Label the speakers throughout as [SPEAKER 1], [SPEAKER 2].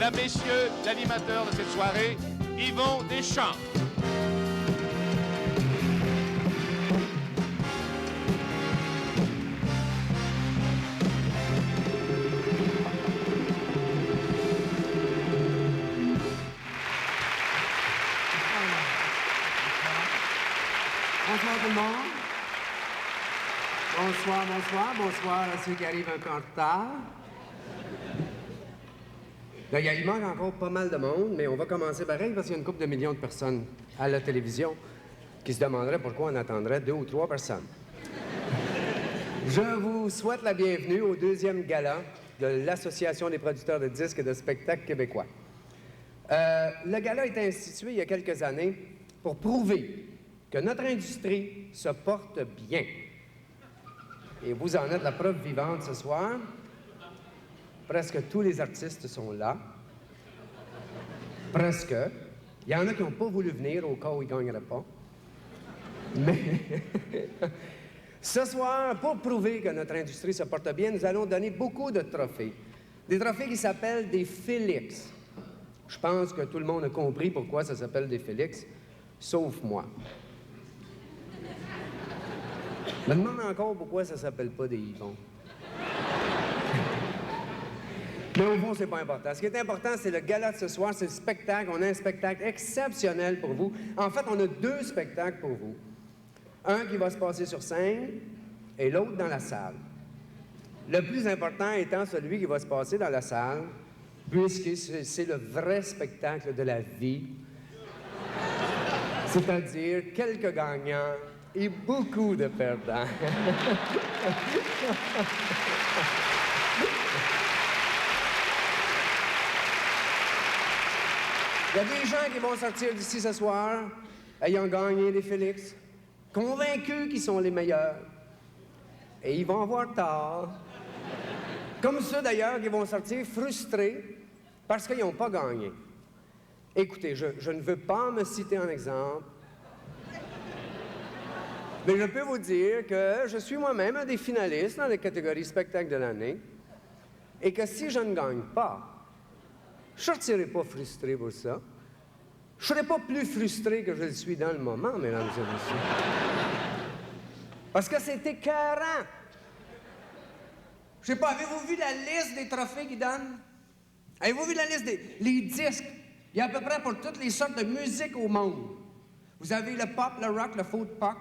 [SPEAKER 1] Mesdames, Messieurs, l'animateur de cette soirée, Yvon Deschamps.
[SPEAKER 2] Bonsoir tout le monde. Bonsoir, bonsoir, bonsoir à ceux qui arrivent un peu en retard. Là, il manque encore pas mal de monde, mais on va commencer pareil parce qu'il y a une couple de millions de personnes à la télévision qui se demanderaient pourquoi on attendrait 2 ou 3 personnes. Je vous souhaite la bienvenue au 2e gala de l'Association des producteurs de disques et de spectacles québécois. Le gala a été institué il y a quelques années pour prouver que notre industrie se porte bien. Et vous en êtes la preuve vivante ce soir. Presque tous les artistes sont là. Presque. Il y en a qui n'ont pas voulu venir au cas où ils ne gagneraient pas. Mais ce soir, pour prouver que notre industrie se porte bien, nous allons donner beaucoup de trophées. Des trophées qui s'appellent des Félix. Je pense que tout le monde a compris pourquoi ça s'appelle des Félix, sauf moi. Je me demande encore pourquoi ça s'appelle pas des Yvon. Mais au fond, c'est pas important. Ce qui est important, c'est le gala de ce soir, c'est le spectacle. On a un spectacle exceptionnel pour vous. En fait, on a 2 spectacles pour vous. Un qui va se passer sur scène et l'autre dans la salle. Le plus important étant celui qui va se passer dans la salle, puisque c'est le vrai spectacle de la vie. C'est-à-dire quelques gagnants et beaucoup de perdants. Il y a des gens qui vont sortir d'ici ce soir ayant gagné des Félix, convaincus qu'ils sont les meilleurs. Et ils vont avoir tort. Comme ceux d'ailleurs qui vont sortir frustrés parce qu'ils n'ont pas gagné. Écoutez, je ne veux pas me citer en exemple, mais je peux vous dire que je suis moi-même un des finalistes dans la catégorie spectacle de l'année et que si je ne gagne pas, je ne sortirai pas frustré pour ça. Je ne serai pas plus frustré que je le suis dans le moment, mesdames et messieurs. Parce que c'est écœurant. Je sais pas, avez-vous vu la liste des trophées qu'ils donnent? Avez-vous vu la liste des les disques? Il y a à peu près pour toutes les sortes de musique au monde. Vous avez le pop, le rock, le folk pop.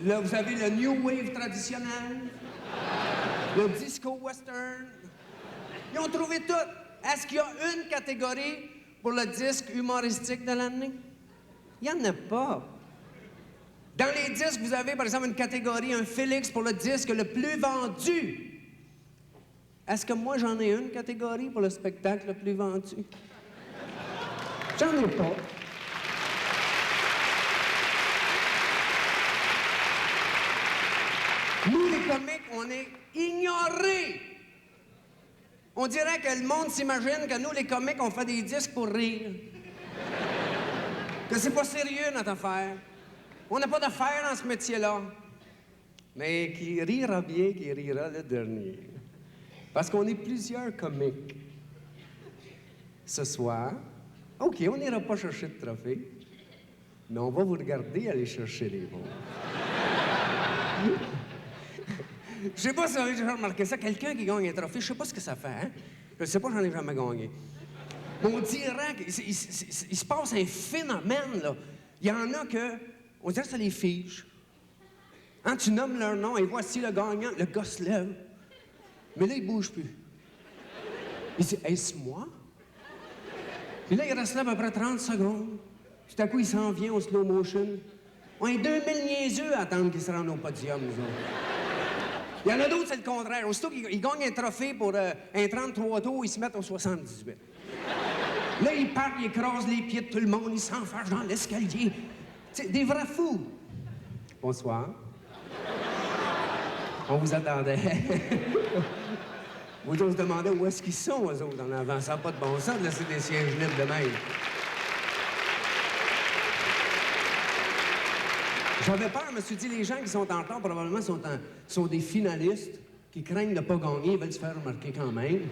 [SPEAKER 2] Là, vous avez le new wave traditionnel. Le disco western. Ils ont trouvé tout. Est-ce qu'il y a une catégorie pour le disque humoristique de l'année? Il n'y en a pas. Dans les disques, vous avez par exemple une catégorie, un Félix pour le disque le plus vendu. Est-ce que moi j'en ai une catégorie pour le spectacle le plus vendu? J'en ai pas. Nous, les comiques, on est ignorés. On dirait que le monde s'imagine que nous, les comiques, on fait des disques pour rire. Que c'est pas sérieux, notre affaire. On n'a pas d'affaire dans ce métier-là. Mais qui rira bien, qui rira le dernier. Parce qu'on est plusieurs comiques. Ce soir, OK, on n'ira pas chercher de trophée, mais on va vous regarder aller chercher les bons. Je sais pas si vous avez déjà remarqué ça. Quelqu'un qui gagne un trophée, je sais pas ce que ça fait, hein? Je sais pas, j'en ai jamais gagné. Mais on dirait qu'il se passe un phénomène, là. Il y en a que, on dirait que ça les fige. Hein, tu nommes leur nom et voici le gagnant. Le gars se lève. Mais là, il bouge plus. Il dit, est-ce moi? Puis là, il reste là à peu près 30 secondes. Tout à coup, il s'en vient au slow motion. On est 2000 niaiseux à attendre qu'il se rende au podium, nous autres. Il y en a d'autres, c'est le contraire. Aussitôt qu'ils gagnent un trophée pour un 33 tours, ils se mettent au 78. Là, ils partent, ils écrasent les pieds de tout le monde, ils s'enfargent dans l'escalier. C'est des vrais fous. Bonsoir. On vous attendait. Vous autres se demandaient où est-ce qu'ils sont, eux autres, en avant. Ça n'a pas de bon sens de laisser des sièges libres de même. J'avais peur, je me suis dit, les gens qui sont en retard, probablement, sont des finalistes qui craignent de ne pas gagner, ils veulent se faire remarquer quand même.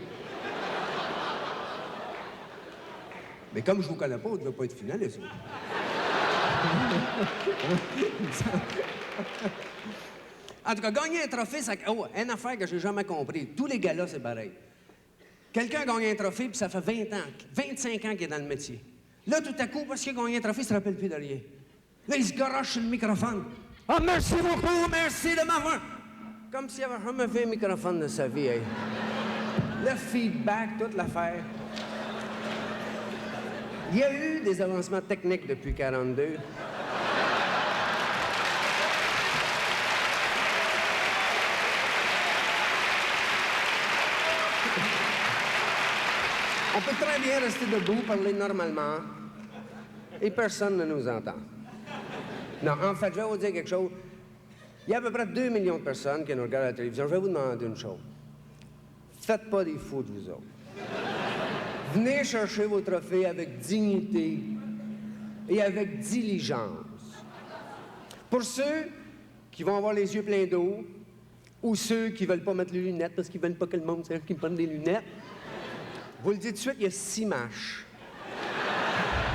[SPEAKER 2] Mais comme je vous connais pas, vous ne devez pas être finaliste. En tout cas, gagner un trophée, ça... Oh, une affaire que j'ai jamais compris. Tous les gars-là, c'est pareil. Quelqu'un gagne un trophée, puis ça fait 20 ans, 25 ans qu'il est dans le métier. Là, tout à coup, parce qu'il a gagné un trophée, il se rappelle plus de rien. Là, il se garoche sur le microphone. « Ah, merci beaucoup, merci de m'avoir... » Comme s'il avait jamais fait un microphone de sa vie. Hey. Le feedback, toute l'affaire. Il y a eu des avancements techniques depuis 1942. On peut très bien rester debout, parler normalement, et personne ne nous entend. Non, en fait, je vais vous dire quelque chose. Il y a à peu près 2 millions de personnes qui nous regardent à la télévision. Je vais vous demander une chose. Faites pas des fous de vous autres. Venez chercher vos trophées avec dignité et avec diligence. Pour ceux qui vont avoir les yeux pleins d'eau, ou ceux qui ne veulent pas mettre les lunettes parce qu'ils ne veulent pas que le monde sache qu'ils prennent des lunettes, vous le dites tout de suite, il y a 6 matchs.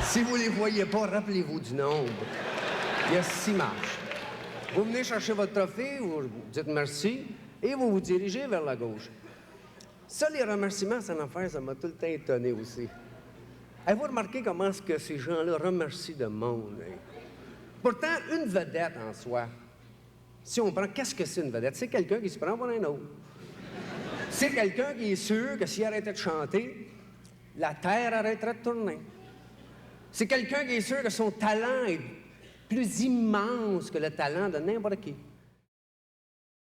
[SPEAKER 2] Si vous ne les voyez pas, rappelez-vous du nombre. Il y a 6 matchs. Vous venez chercher votre trophée, vous dites merci, et vous vous dirigez vers la gauche. Ça, les remerciements, c'est une affaire, ça m'a tout le temps étonné aussi. Avez-vous remarqué comment est-ce que ces gens-là remercient le monde? Hein? Pourtant, une vedette en soi, si on prend, qu'est-ce que c'est une vedette? C'est quelqu'un qui se prend pour un autre. C'est quelqu'un qui est sûr que s'il arrêtait de chanter, la terre arrêterait de tourner. C'est quelqu'un qui est sûr que son talent est plus immense que le talent de n'importe qui.